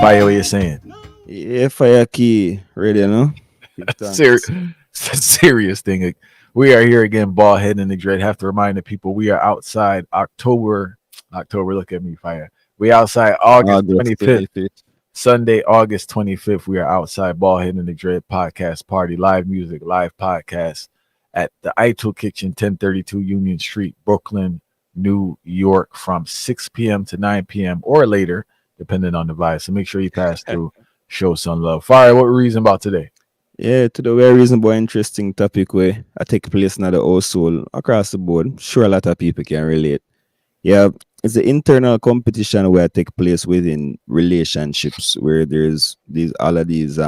Fire, what you're saying? Yeah, fire key. Ready, you know? Give Ser- thanks. serious thing. We are here again, bald head in the dread. Have to remind the people we are outside October. Look at me, fire. We outside August August 25th, 25th. Sunday, August 25th. We are outside bald head in the dread podcast party, live music, live podcast at the Ito Kitchen, 1032 Union Street, Brooklyn, New York, from 6 p.m. to 9 p.m. or later, depending on the vibe. So make sure you pass through, show some love. Fire, what reason about today? Yeah, to the very reasonable, interesting topic where I take place in the household across the board. Sure, a lot of people can relate. Yeah, it's the internal competition where take place within relationships where there's these all of these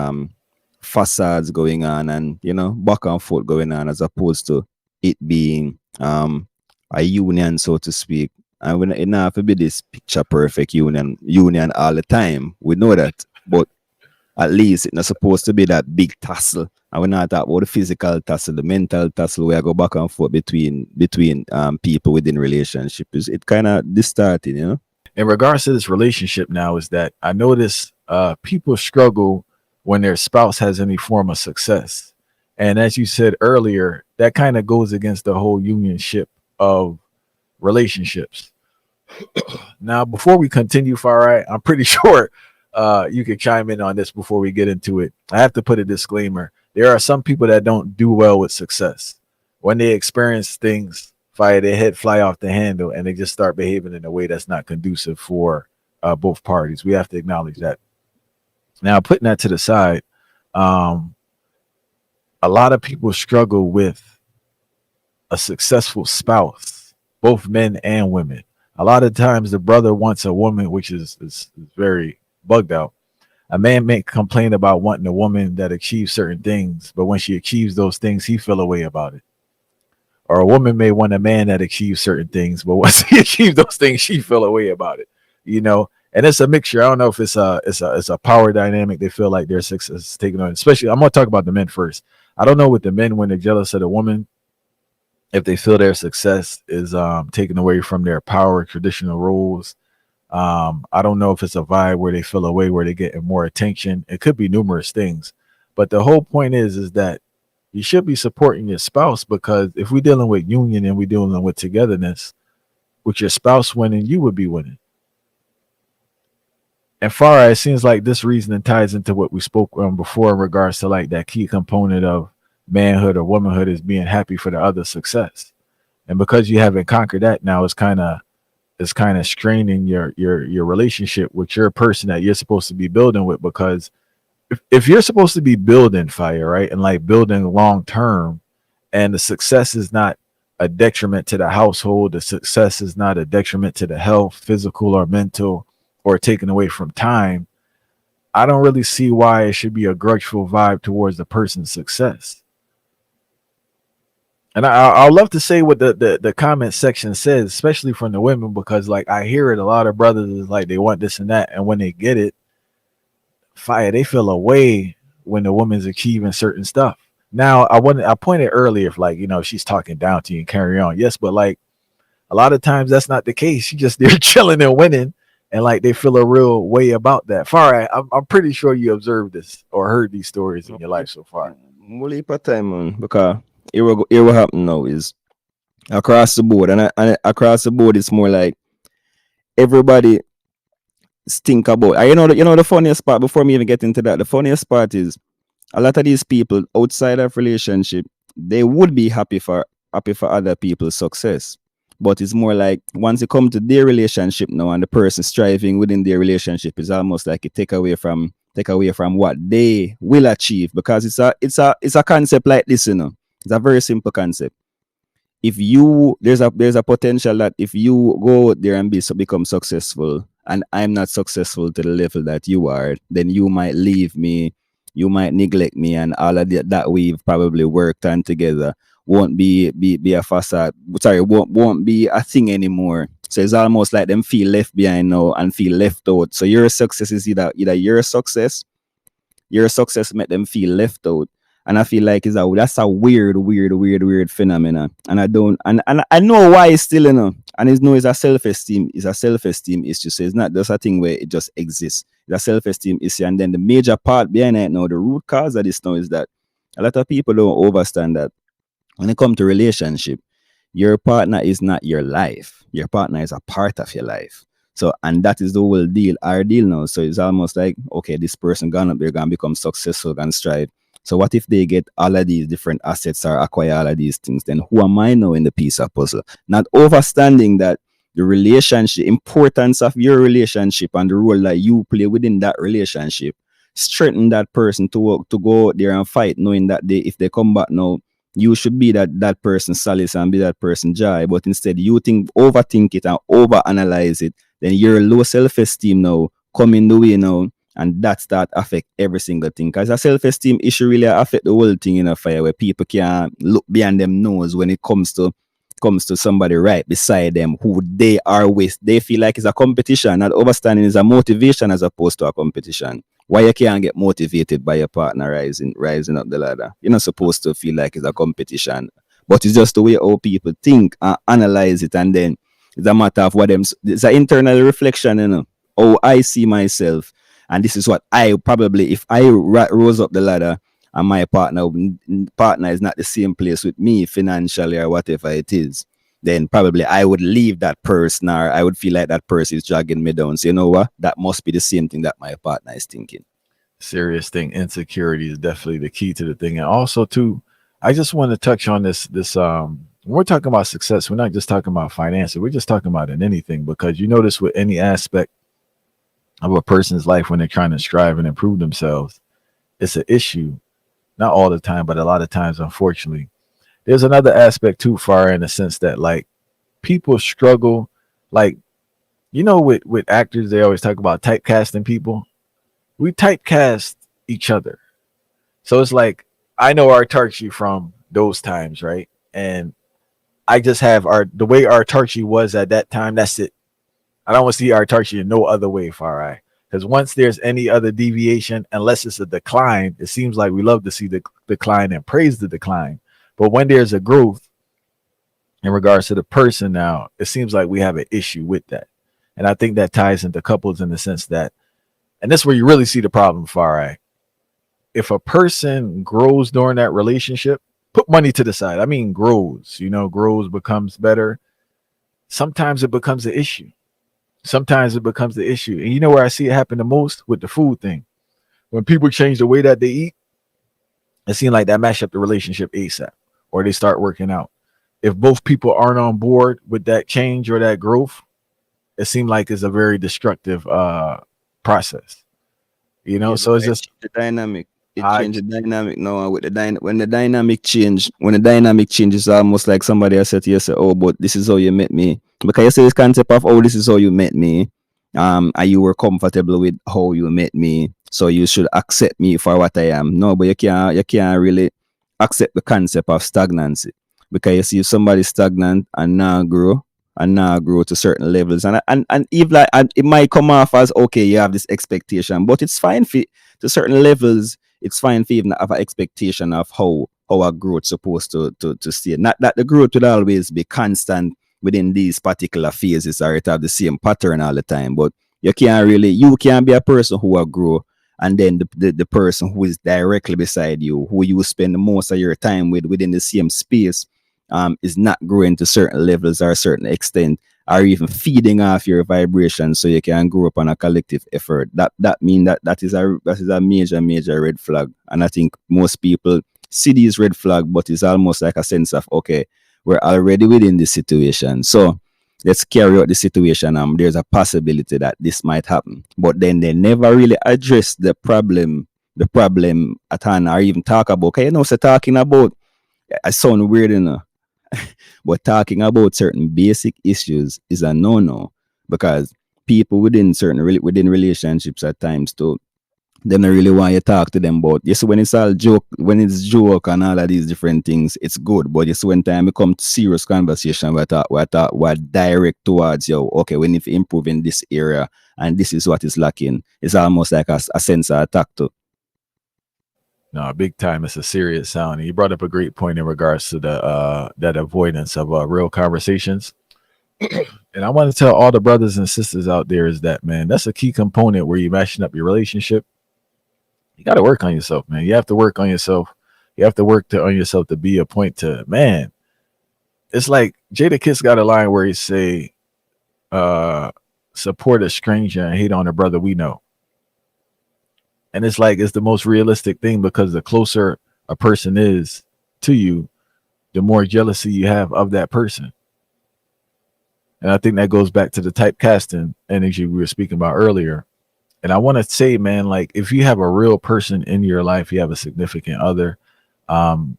facades going on and back and forth going on as opposed to it being a union, so to speak. And when it not have to be this picture perfect union all the time. We know that. But at least it's not supposed to be that big tussle. And we're not talking about the physical tussle, the mental tussle where I go back and forth between people within relationship. It kind of distorted, In regards to this relationship now, is that I notice people struggle when their spouse has any form of success. And as you said earlier, that kind of goes against the whole unionship of relationships. Now, before we continue, far right, I'm pretty sure you can chime in on this before we get into it. I have to put a disclaimer. There are some people that don't do well with success. When they experience things, fire, their head fly off the handle and they just start behaving in a way that's not conducive for both parties. We have to acknowledge that. Now, putting that to the side, um, a lot of people struggle with a successful spouse, both men and women. A lot of times the brother wants a woman, which is very bugged out. A man may complain about wanting a woman that achieves certain things, but when she achieves those things, he feel a way about it. Or a woman may want a man that achieves certain things, but once he achieves those things, she feel a way about it. You know, and it's a mixture. I don't know if it's a power dynamic. They feel like their success is taken on. Especially, I'm gonna talk about the men first. I don't know with the men when they're jealous of the woman, if they feel their success is taken away from their power traditional roles. I don't know if it's a vibe where they feel a way where they're getting more attention. It could be numerous things, but the whole point is that you should be supporting your spouse, because if we're dealing with union and we're dealing with togetherness, with your spouse winning, you would be winning. And far, it seems like this reasoning ties into what we spoke on before in regards to like that key component of manhood or womanhood is being happy for the other's success. And because you haven't conquered that, now it's kind of straining your relationship with your person that you're supposed to be building with. Because if you're supposed to be building fire, right, and like building long term, and the success is not a detriment to the household, the success is not a detriment to the health, physical or mental, or taken away from time, I don't really see why it should be a grudgeful vibe towards the person's success. And I'll love to say what the comment section says, especially from the women, because like I hear it, a lot of brothers is like they want this and that, and when they get it, fire, they feel away when the woman's achieving certain stuff. Now, I pointed earlier, if like she's talking down to you and carry on, yes, but like a lot of times that's not the case. She just they're chilling and winning, and like they feel a real way about that. Far right, I'm pretty sure you observed this or heard these stories in your life so far. Mully per time, man, because here what happen now is across the board, and across the board, it's more like everybody think about. The funniest part before me even get into that, the funniest part is a lot of these people outside of relationship, they would be happy for other people's success. But it's more like once it come to their relationship now and the person striving within their relationship, is almost like it take away from what they will achieve, because it's a concept like this, It's a very simple concept. If you there's a potential that if you go out there and become successful and I'm not successful to the level that you are, then you might leave me, you might neglect me, and all of that we've probably worked on together won't be a facade. Sorry, won't be a thing anymore. So it's almost like them feel left behind now and feel left out. So your success is either your success make them feel left out, And I feel like that's a weird phenomenon. And I don't and I know why it's still, and it's no, it's a self-esteem. It's a self-esteem issue. So it's not just a thing where it just exists. It's a self-esteem issue. And then the major part behind it now, the root cause of this now is that a lot of people don't understand that when it comes to relationship, your partner is not your life. Your partner is a part of your life. So, and that is the whole deal, our deal now. So it's almost like, okay, this person gone up, they're gonna become successful, gonna strive. So what if they get all of these different assets or acquire all of these things? Then who am I now in the piece of puzzle? Not understanding that the relationship, importance of your relationship and the role that you play within that relationship, strengthen that person to work, to go out there and fight, knowing that they, if they come back now, you should be that person's solace and be that person's joy. But instead, you overthink it and overanalyze it. Then your low self-esteem now come in the way now, and that start affect every single thing. Because a self-esteem issue really affect the whole thing in a fire, where people can look behind them nose when it comes to somebody right beside them who they are with. They feel like it's a competition, and understanding is a motivation as opposed to a competition. Why you can't get motivated by your partner rising up the ladder? You're not supposed to feel like it's a competition, but it's just the way how people think and analyze it, and then it's a matter of what them. It's an internal reflection, how I see myself, and this is what I probably, if I rose up the ladder and my partner is not the same place with me financially or whatever it is, then probably I would leave that person, or I would feel like that person is dragging me down. So you know what? That must be the same thing that my partner is thinking. Serious thing. Insecurity is definitely the key to the thing. And also too, I just want to touch on this when we're talking about success, we're not just talking about finances, we're just talking about in anything, because you notice with any aspect of a person's life when they're trying to strive and improve themselves, it's an issue. Not all the time, but a lot of times, unfortunately. There's another aspect too, far in the sense that like people struggle, like with actors, they always talk about typecasting people. We typecast each other. So it's like I know our Tarchi from those times, right? And I just have the way our Tarchi was at that time. That's it. I don't want to see our Tarchi in no other way, far right? Because once there's any other deviation, unless it's a decline, it seems like we love to see the decline and praise the decline. But when there's a growth in regards to the person now, it seems like we have an issue with that. And I think that ties into couples in the sense that, and that's where you really see the problem, far right? If a person grows during that relationship, put money to the side. I mean, grows, becomes better. Sometimes it becomes an issue. Sometimes it becomes the issue. And you know where I see it happen the most? With the food thing. When people change the way that they eat, it seems like that mash up the relationship ASAP, or they start working out. If both people aren't on board with that change or that growth, it seems like it's a very destructive process. Yeah, So because it's it just changed the dynamic. It I changed the dynamic now. And with when the dynamic change, when the dynamic changes, almost like somebody has said to you, say, "Oh, but this is how you met me." Because you say this concept of, "Oh, this is how you met me," and you were comfortable with how you met me, so you should accept me for what I am. No, but you can't really accept the concept of stagnancy, because you see if somebody's stagnant and now grow to certain levels, and if like, and it might come off as, okay, you have this expectation, but it's fine for to certain levels. It's fine for even have an expectation of how a growth supposed to stay. Not that the growth will always be constant within these particular phases, or it have the same pattern all the time. But you can't be a person who will grow, and then the person who is directly beside you, who you spend most of your time with within the same space, is not growing to certain levels or a certain extent, or even feeding off your vibration, so you can grow up on a collective effort. That mean that is a major red flag. And I think most people see these red flag, but it's almost like a sense of, okay, we're already within this situation, so let's carry out the situation. There's a possibility that this might happen, but then they never really address the problem at hand, or even talk about, okay, so talking about, I sound weird, but talking about certain basic issues is a no-no, because people within relationships at times too, they don't really want you to talk to them about. Yes, when it's all joke, when it's joke and all of these different things, it's good. But yes, when time it comes to serious conversation, we're direct towards you. Okay, we need to improve in this area, and this is what is lacking. It's almost like a sense of attack too. No, big time. It's a serious sound. And you brought up a great point in regards to the that avoidance of real conversations. And I want to tell all the brothers and sisters out there is that, man, that's a key component where you're mashing up your relationship. You got to work on yourself, man. You have to work on yourself. You have to work on yourself to be a point to, man. It's like Jada Kiss got a line where he say, uh, support a stranger and hate on a brother we know. And it's like it's the most realistic thing because the closer a person is to you, the more jealousy you have of that person. And I think that goes back to the typecasting energy we were speaking about earlier. And I want to say, man, like if you have a real person in your life, you have a significant other,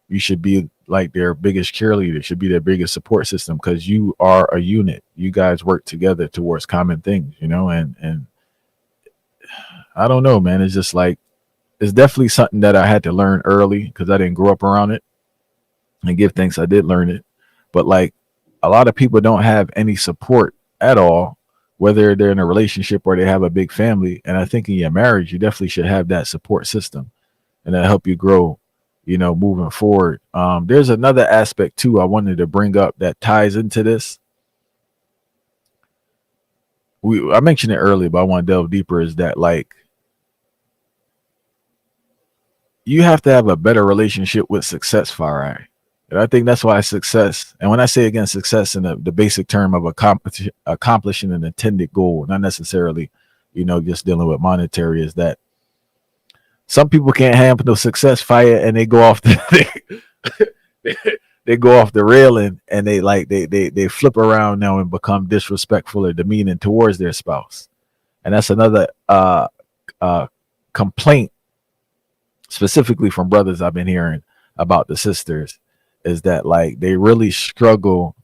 you should be like their biggest cheerleader, should be their biggest support system because you are a unit. You guys work together towards common things, you know, and I don't know, man. It's just like it's definitely something that I had to learn early because I didn't grow up around it and give thanks I did learn it. But like a lot of people don't have any support at all, whether they're in a relationship or they have a big family. And I think in your marriage, you definitely should have that support system and that help you grow, you know, moving forward. There's another aspect too I wanted to bring up that ties into this. I mentioned it earlier, but I want to delve deeper. Is that like you have to have a better relationship with success, Farai. And I think that's why success, and when I say again success in the basic term of accomplishing an intended goal, not necessarily, you know, just dealing with monetary, is that some people can't handle no success fire and they go off the they go off the railing and they like they flip around now and become disrespectful or demeaning towards their spouse. And that's another uh complaint specifically from brothers I've been hearing about the sisters is that like they really struggle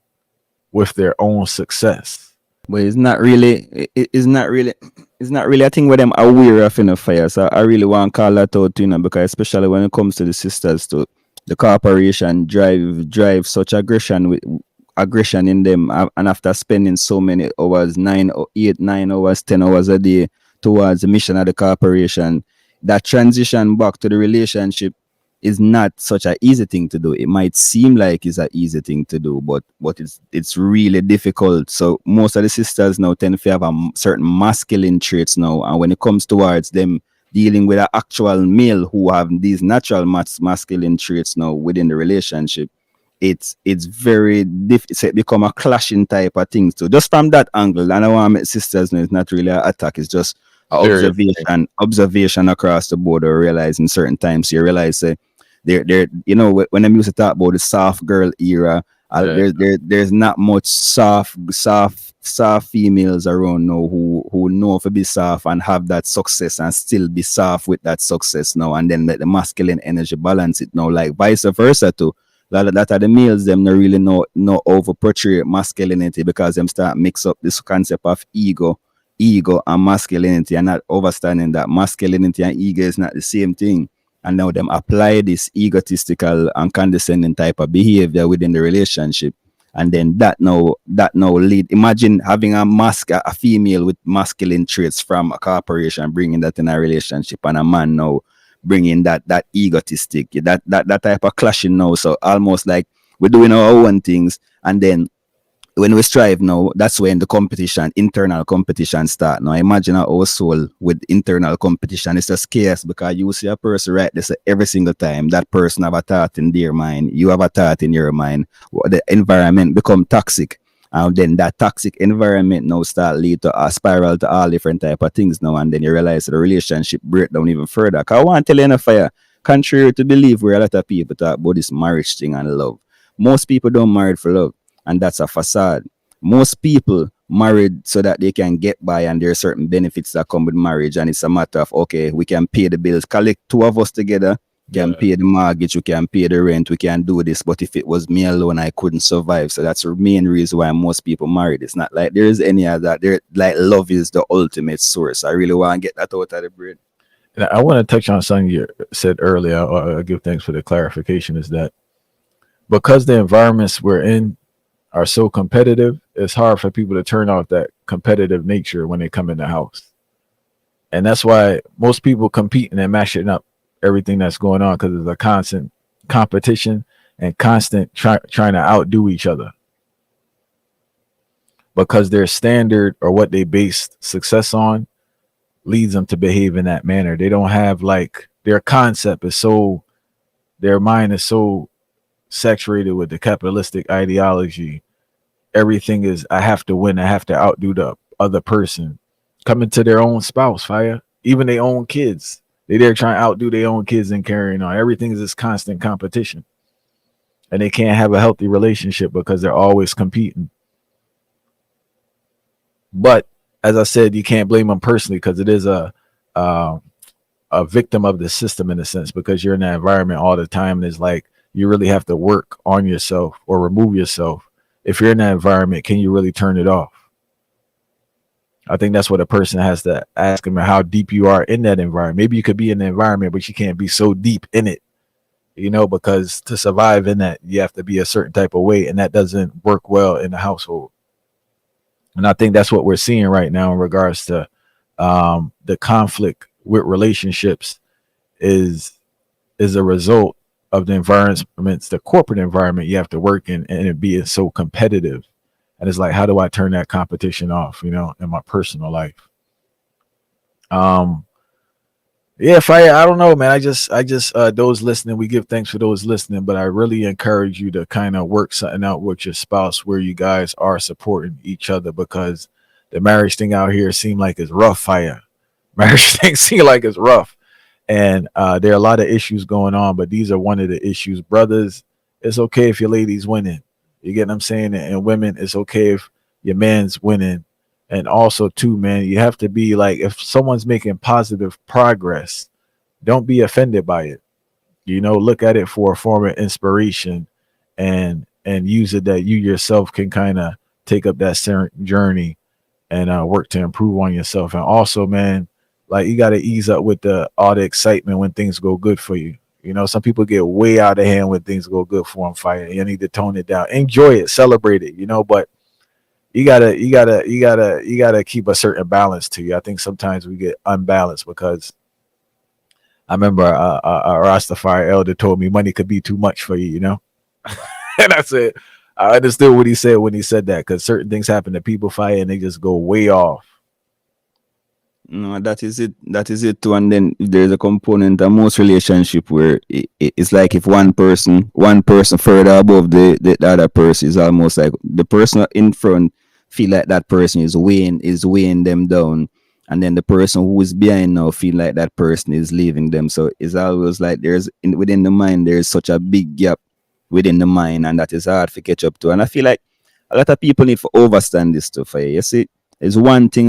with their own success. But it's not really it's not really it's not really a thing where them aware of enough fire. So I really want to call that out, you know, because especially when it comes to the sisters to the corporation drive such aggression in them and after spending so many hours 9 or 8 9 hours 10 hours a day towards the mission of the corporation, that transition back to the relationship is not such an easy thing to do. It might seem like it's an easy thing to do, but it's really difficult. So most of the sisters now tend to have a certain masculine traits now, and when it comes towards them dealing with an actual male who have these natural masculine traits now within the relationship, it's very it's become a clashing type of thing. So just from that angle, and I want my sisters know it's not really an attack, it's just a observation across the board, or realizing certain times you realize they're you know when I'm used to talk about the soft girl era, there's not much soft females around now who know to be soft and have that success and still be soft with that success now, and then let the masculine energy balance it now, like vice versa too. That are the males them not really know over portray masculinity because them start mix up this concept of ego and masculinity, and not understanding that masculinity and ego is not the same thing. And now them apply this egotistical and condescending type of behavior within the relationship, and then that now lead. Imagine having a female with masculine traits from a corporation, bringing that in a relationship, and a man now bringing that egotistic, that type of clashing now. So almost like we're doing our own things, and then when we strive now, that's when the internal competition start. Now imagine our soul with internal competition. It's just chaos because you see a person right this every single time. That person have a thought in their mind. You have a thought in your mind. The environment become toxic. And then that toxic environment now start lead to a spiral to all different type of things now. And then you realize the relationship break down even further. Because I want to tell you in fire, contrary to belief where a lot of people talk about this marriage thing and love. Most people don't marry for love. And that's a facade. Most people married so that they can get by, and there are certain benefits that come with marriage, and it's a matter of okay, we can pay the bills, collect two of us together, can pay the mortgage, we can pay the rent, we can do this. But if it was me alone, I couldn't survive. So that's the main reason why most people married. It's not like there is any other. There, like love is the ultimate source. I really want to get that out of the brain. And I want to touch on something you said earlier. I'll give thanks for the clarification. Is that because the environments we're in are so competitive, it's hard for people to turn off that competitive nature when they come in the house. And that's why most people competing and mashing up everything that's going on because there's a constant competition and constant trying to outdo each other because their standard or what they base success on leads them to behave in that manner. They don't have like their concept is so their mind is so saturated with the capitalistic ideology. Everything is I have to win, I have to outdo the other person. Coming to their own spouse, fire, even their own kids. They there trying to outdo their own kids and carrying on. Everything is this constant competition. And they can't have a healthy relationship because they're always competing. But as I said, you can't blame them personally because it is uh, a victim of the system in a sense because you're in that environment all the time and it's like you really have to work on yourself or remove yourself. If you're in that environment, can you really turn it off? I think that's what a person has to ask them how deep you are in that environment. Maybe you could be in the environment, but you can't be so deep in it, because to survive in that, you have to be a certain type of way, and that doesn't work well in the household. And I think that's what we're seeing right now in regards to the conflict with relationships is is a result of the environments, the corporate environment you have to work in, and it being so competitive. And it's like, how do I turn that competition off, in my personal life? Um, yeah, if I don't know, man. I just those listening, we give thanks for those listening, but I really encourage you to kind of work something out with your spouse where you guys are supporting each other because the marriage thing out here seem like it's rough fire. Marriage thing seem like it's rough. And there are a lot of issues going on, but these are one of the issues. Brothers, it's okay if your lady's winning. You get what I'm saying? And women, it's okay if your man's winning. And also, too, man, you have to be like, if someone's making positive progress, don't be offended by it. Look at it for a form of inspiration, and use it that you yourself can kind of take up that journey and work to improve on yourself. And also, man, like you got to ease up with all the excitement when things go good for you. Some people get way out of hand when things go good for them. Fire. You need to tone it down, enjoy it, celebrate it. But you gotta keep a certain balance to you. I think sometimes we get unbalanced because I remember a Rastafari elder told me money could be too much for you. And I said I understood what he said when he said that because certain things happen to people fire and they just go way off. No, that is it. That is it too. And then there's a component of most relationship where it's like if one person further above the other person is almost like the person in front feel like that person is weighing them down, and then the person who is behind now feel like that person is leaving them. So it's always like within the mind there's such a big gap within the mind, and that is hard to catch up to. And I feel like a lot of people need to understand this stuff. You see, there's one thing.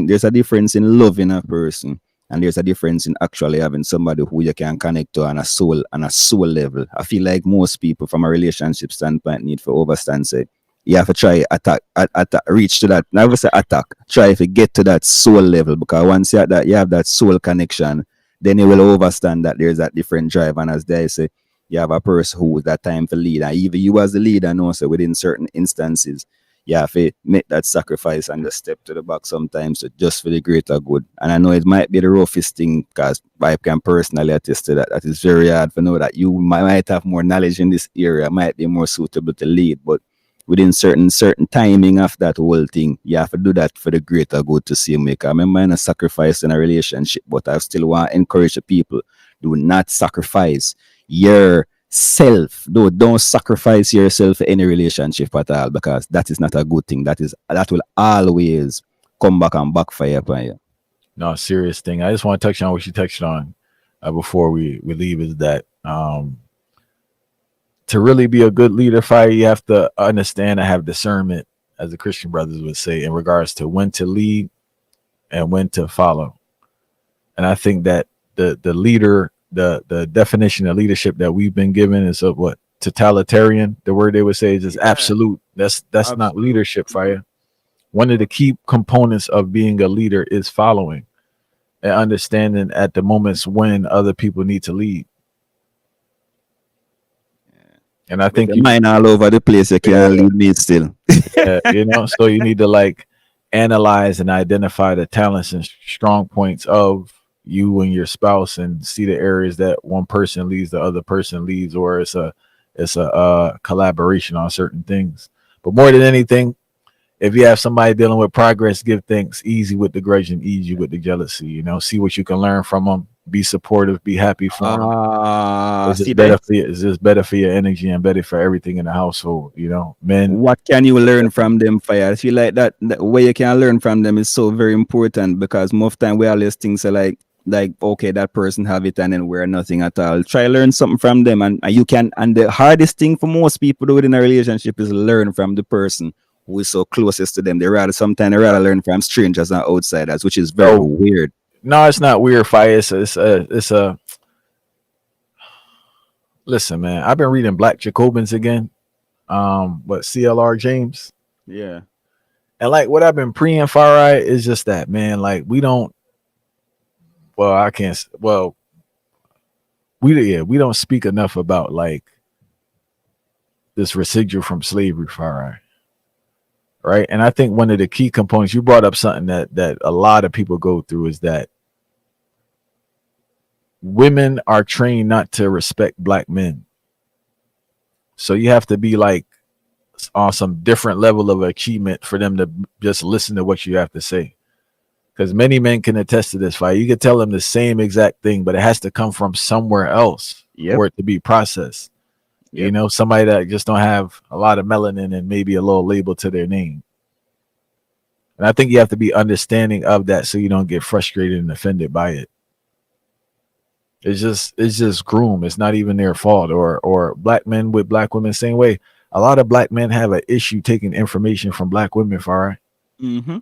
There's a difference in loving a person, and there's a difference in actually having somebody who you can connect to on a soul level. I feel like most people, from a relationship standpoint, need to understand. Say you have to try attack, reach to that. Never say attack. Try to get to that soul level because once you have that soul connection, then you will understand that there's that different drive. And as they say, you have a person who is that time to lead, and even you as the leader know, so within certain instances you have to make that sacrifice and just step to the back sometimes just for the greater good. And I know it might be the roughest thing because I can personally attest to that. That is very hard to know that you might have more knowledge in this area, might be more suitable to lead, but within certain timing of that whole thing, you have to do that for the greater good to see make. I remember in a sacrifice in a relationship, but I still want to encourage the people, do not sacrifice yourself. Don't sacrifice yourself for any relationship at all because that is not a good thing. That will always come back and backfire upon you. No, serious thing. I just want to touch on what you touched on before we leave is that to really be a good leader, fire, you have to understand and have discernment, as the Christian brothers would say, in regards to when to lead and when to follow. And I think that the leader, the definition of leadership that we've been given is of what totalitarian. The word they would say is just absolute. That's not leadership, fire. One of the key components of being a leader is following and understanding at the moments when other people need to lead. And I With think your mind all over the place, you can't lead me still. so you need to like analyze and identify the talents and strong points of you and your spouse and see the areas that one person leads, the other person leads, or it's a collaboration on certain things. But more than anything, if you have somebody dealing with progress, give thanks. Easy with the grudge and easy with the jealousy. See what you can learn from them. Be supportive. Be happy for them. Ah, It's see just that? better for you. It's just better for your energy and better for everything in the household. Men. What can you learn from them, Fire? I feel like that way you can learn from them is so very important because most time we always think so like okay, that person have it and then we're nothing at all. Try learn something from them and you can. And the hardest thing for most people to do in a relationship is learn from the person who is so closest to them. They rather learn from strangers and outsiders, which is very Oh weird. no, it's not weird. Fire. It's a. Listen, man. I've been reading Black Jacobins again. But CLR James. Yeah. And like what I've been preying for, right, is just that, man. Like we don't. Well, I can't. Well, we don't speak enough about like this residual from slavery, far right. And I think one of the key components you brought up something that a lot of people go through is that women are trained not to respect black men. So you have to be like on some different level of achievement for them to just listen to what you have to say. Because many men can attest to this fight. You can tell them the same exact thing, but it has to come from somewhere else Yep. for it to be processed. Yep. Somebody that just don't have a lot of melanin and maybe a little label to their name. And I think you have to be understanding of that so you don't get frustrated and offended by it. It's just groom. It's not even their fault. Or black men with black women, same way. A lot of black men have an issue taking information from black women, Farah. Mm-hmm.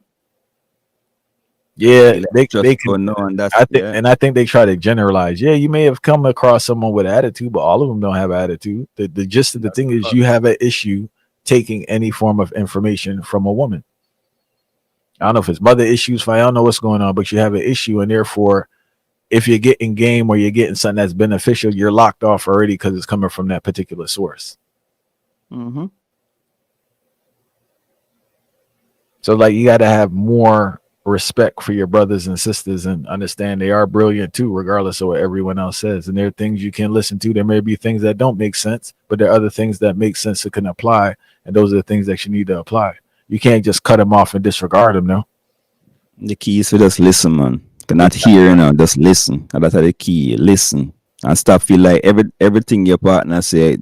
Yeah, Feel like they just can. going on. That's I think, yeah. and I think they try to generalize. Yeah, you may have come across someone with attitude, but all of them don't have attitude. The gist of the That's thing the is fact. you have an issue taking any form of information from a woman. I don't know if it's mother issues, I don't know what's going on, but you have an issue, and therefore, if you're getting game or you're getting something that's beneficial, you're locked off already because it's coming from that particular source. Mm-hmm. So, like, you got to have more respect for your brothers and sisters and understand they are brilliant too, regardless of what everyone else says. And there are things you can listen to. There may be things that don't make sense, but there are other things that make sense that can apply. And those are the things that you need to apply. You can't just cut them off and disregard them, no. The key is to just listen, man. Not hear, just listen. And that's the key. Listen. And stop feel like everything your partner say,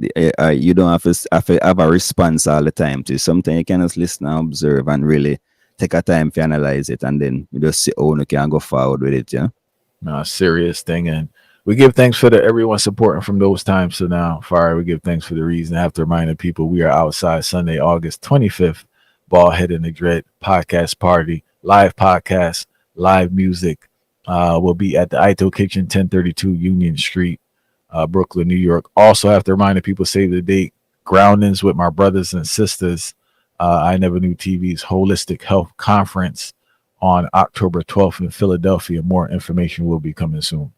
you don't have a response all the time to. Sometimes you can just listen and observe and really take a time to analyze it, and then you just see oh you can go forward with it, yeah. No, serious thing. And we give thanks for everyone supporting from those times to now. Fire, we give thanks for the reason. I have to remind the people we are outside Sunday, August 25th, Ballhead in the Dread podcast party, live podcast, live music. Will be at the Ito Kitchen, 1032 Union Street, Brooklyn, New York. Also have to remind the people, save the date, groundings with my brothers and sisters. I Never Knew TV's Holistic Health Conference on October 12th in Philadelphia. More information will be coming soon.